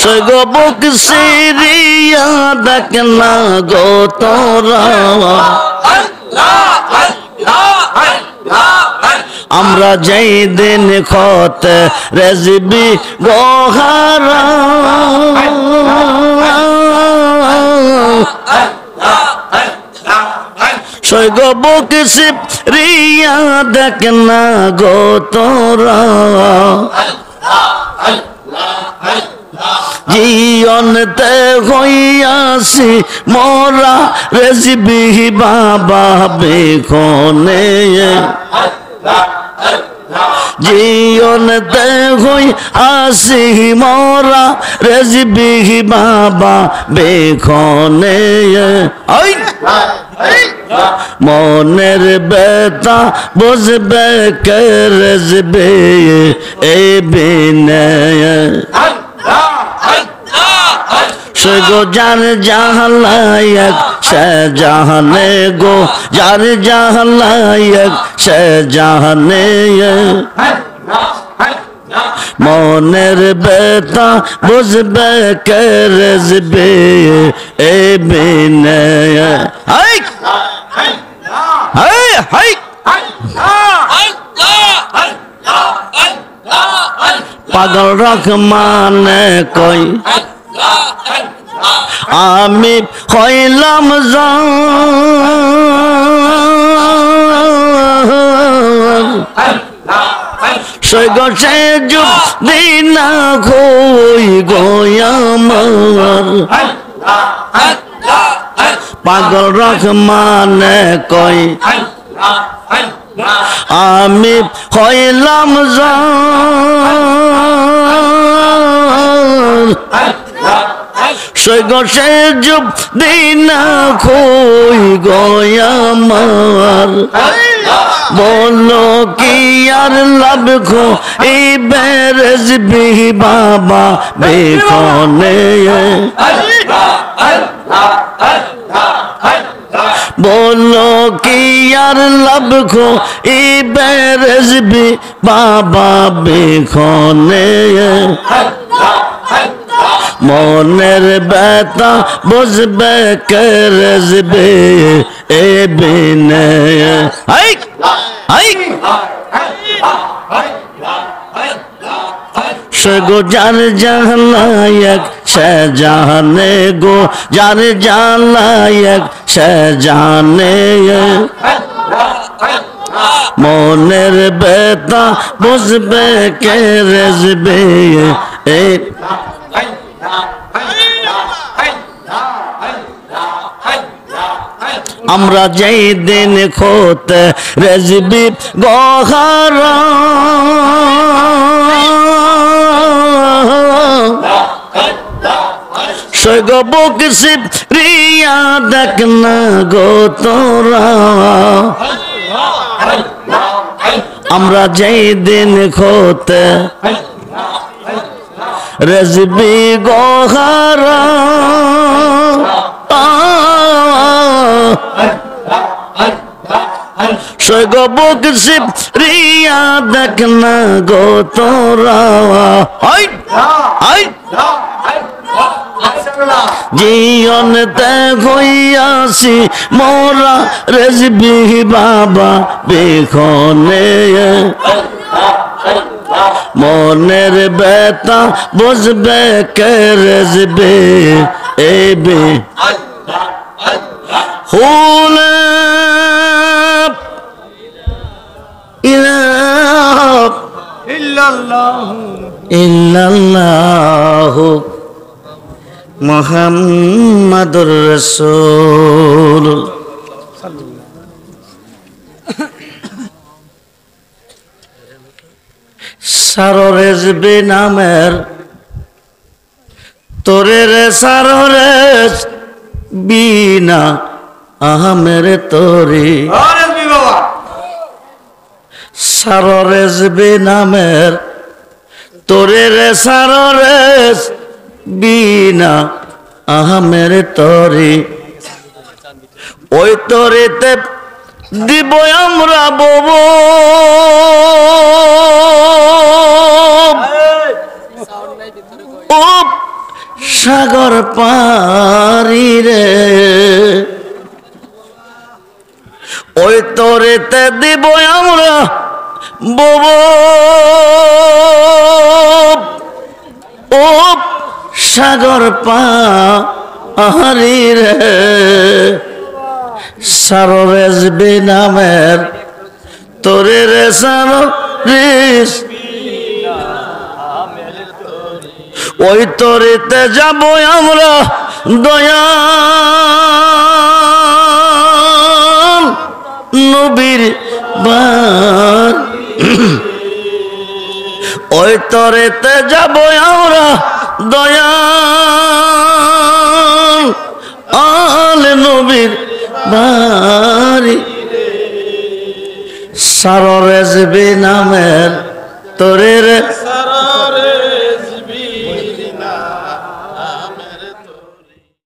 সৈগ বুক Syria দেখ না গো তোরা আমরা যেই দিন খত রেজবি গোহারা সৈগ বুক সিরিয়া দেখ না গো তোরা জীবনতে হইয়াছি মোরা রেজবি বাবা বেখনে জীবনতে হইয়াছি মোরা রেজবি বাবা বেখনে মনের বেতা বুঝবে কে রেজবে এ বিনয় সৈগো যার জাহালায়ক সে জাহানে গো যার জাহালায়ক সে জাহানে মনের বেতা বুঝবে কে রেজবে এ বিনয় হাই হাই হাই পাগল রহমান কই আমি হইলাম সৈগ সে যুগ দিনা কই গোয়ামার পাগল রহমান কই আমি হইলাম সৈগ সে যুগ দিনা কই গোয়ামার বলো কি আর লাভ খো এই বেরেজবি বাবা বেখনে বলো কি আর লাভ খো এই বেরেজবি বাবা বেখনে মনের বেতা বুঝবে কে রেজবে এ বিনয় হাই হাই সৈগো যার জাহালায়ক সে জাহানে গো যার জাহালায়ক সে জাহানে মনের বেতা বুঝবে কে রেজবে এ আমরা যেই দিন খোত রেজবি গোহারা সৈগ বুক সিরিয়া দেখ না গো তোরা আমরা যেই দিন খোত রেজবি গোহারা সৈগ বুক সিরিয়া দেখ না গো তোরা জীবনতে হইয়াছি মোরা রেজবি বাবা বেখনে মনের বেতা বুঝবে কে রেজবে এ বে হুলে ইলাহ ইল্লাল্লাহু মুহাম্মাদুর রাসূল সাররেজবে নামের তোরে রে সাররেজ বিনা আহমের তোরে সাররেজবে নামের তোরে রে সাররেজ বিনা আহমের তরে ওই তরেতে দিব আমরা বব সাগর পারি রে ওই তরেতে দিব আমরা বব ও সাগর পারি রে সাররেজবি নামের তোরে রে সাররেজ ওই তরেতে যাব আমরা দয়াল নবীর বার ওই তরেতে যাব আমরা দয়াল আল নবীর বাড়ি সাররেজবি নামের তোরে রে